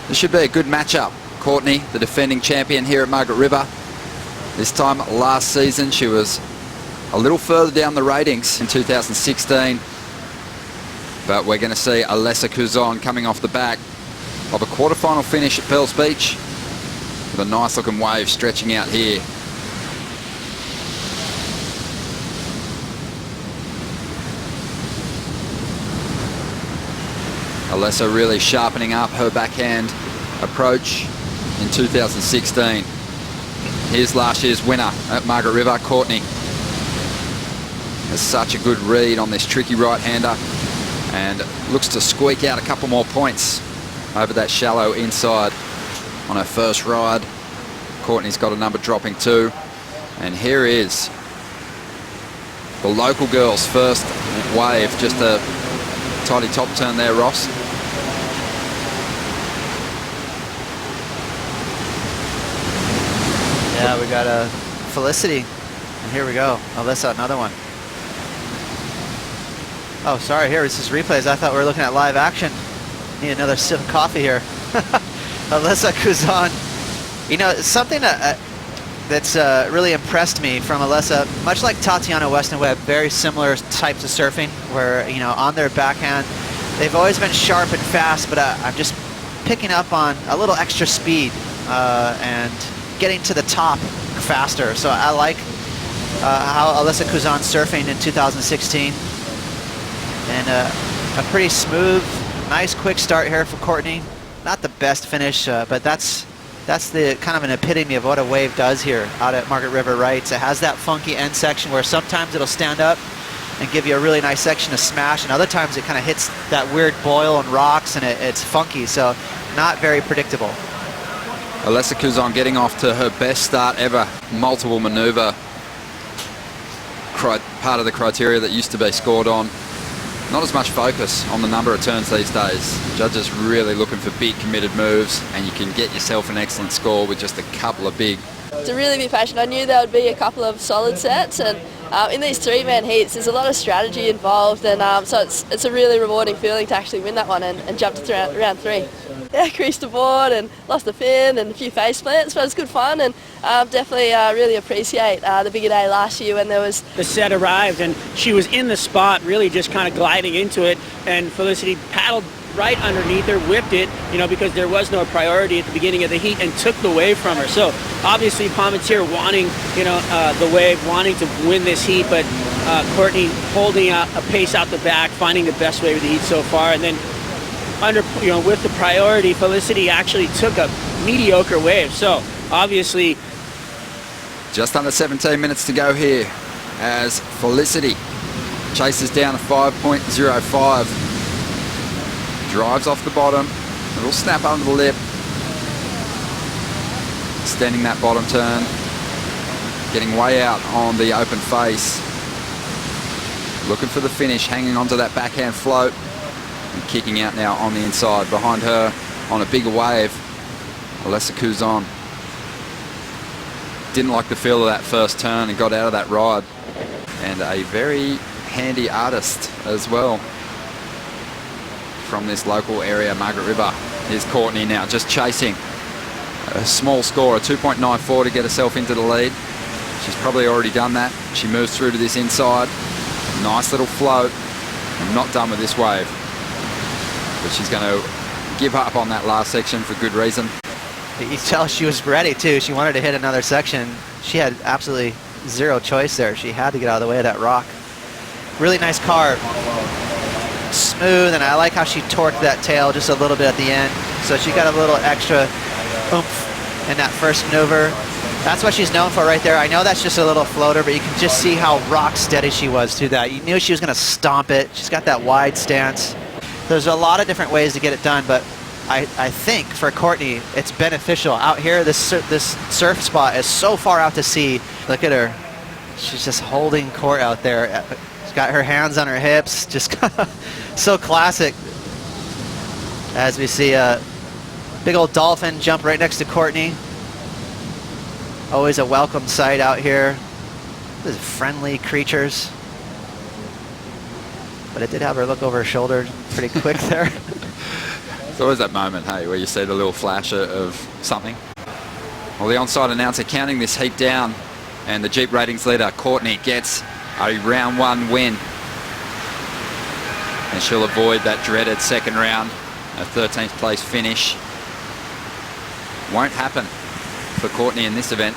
This should be a good matchup. Courtney, the defending champion here at Margaret River. This time last season, she was a little further down the ratings in 2016. But we're going to see Alessa Quizon coming off the back of a quarterfinal finish at Pearls Beach with a nice looking wave stretching out here. Alessa really sharpening up her backhand approach in 2016. Here's last year's winner at Margaret River, Courtney. Has such a good read on this tricky right-hander and looks to squeak out a couple more points over that shallow inside on her first ride. Courtney's got a number dropping too. And here is the local girls' first wave. Just a tidy top turn there, Ross. Yeah, we got a Felicity. And here we go. Alessa, another one. Oh, sorry, here, this is replays. I thought we were looking at live action. Need another sip of coffee here. Alessa Quizon. You know, something that's really impressed me from Alessa, much like Tatiana Weston Webb, very similar types of surfing where, you know, on their backhand, they've always been sharp and fast, but I'm just picking up on a little extra speed and getting to the top faster. So I like how Alessa Quizon's surfing in 2016. And a pretty smooth, nice quick start here for Courtney. Not the best finish, but that's the kind of an epitome of what a wave does here out at Margaret River, right? It has that funky end section where sometimes it'll stand up and give you a really nice section to smash, and other times it kind of hits that weird boil and rocks, and it's funky, so not very predictable. Alessa Quizon getting off to her best start ever. Multiple maneuver, part of the criteria that used to be scored on. Not as much focus on the number of turns these days. Judges really looking for big committed moves, and you can get yourself an excellent score with just a couple of big. To really be patient, I knew there would be a couple of solid sets, and in these three-man heats there's a lot of strategy involved, and so it's a really rewarding feeling to actually win that one and jump to round three. Yeah, creased the board and lost the fin and a few face plants, but it was good fun, and definitely really appreciate the bigger day last year when there was... The set arrived and she was in the spot, really just kind of gliding into it, and Felicity paddled right underneath her, whipped it, you know, because there was no priority at the beginning of the heat, and took the wave from her. So obviously Palmateer wanting, you know, the wave, wanting to win this heat, but Courtney holding a pace out the back, finding the best wave of the heat so far, and then with the priority, Felicity actually took a mediocre wave. So obviously, just under 17 minutes to go here as Felicity chases down a 5.05. Drives off the bottom, a little snap under the lip, extending that bottom turn, getting way out on the open face, looking for the finish, hanging onto that backhand float, and kicking out now on the inside. Behind her on a bigger wave, Alessa Quizon. Didn't like the feel of that first turn and got out of that ride. And a very handy artist as well from this local area, Margaret River. Here's Courtney now just chasing a small score, a 2.94 to get herself into the lead. She's probably already done that. She moves through to this inside. Nice little float. I'm not done with this wave. But she's going to give up on that last section for good reason. You tell she was ready too. She wanted to hit another section. She had absolutely zero choice there. She had to get out of the way of that rock. Really nice carve. Smooth, and I like how she torqued that tail just a little bit at the end. So she got a little extra oomph in that first maneuver. That's what she's known for right there. I know that's just a little floater, but you can just see how rock steady she was through that. You knew she was going to stomp it. She's got that wide stance. There's a lot of different ways to get it done, but I think for Courtney, it's beneficial. Out here, this surf spot is so far out to sea. Look at her. She's just holding court out there. She's got her hands on her hips. Just so classic. As we see a big old dolphin jump right next to Courtney. Always a welcome sight out here. These friendly creatures. But it did have her look over her shoulder pretty quick there. It's always that moment, hey, where you see the little flash of something. Well, the onside announcer counting this heat down, and the Jeep ratings leader, Courtney, gets a round 1 win. And she'll avoid that dreaded second round, a 13th place finish. Won't happen for Courtney in this event.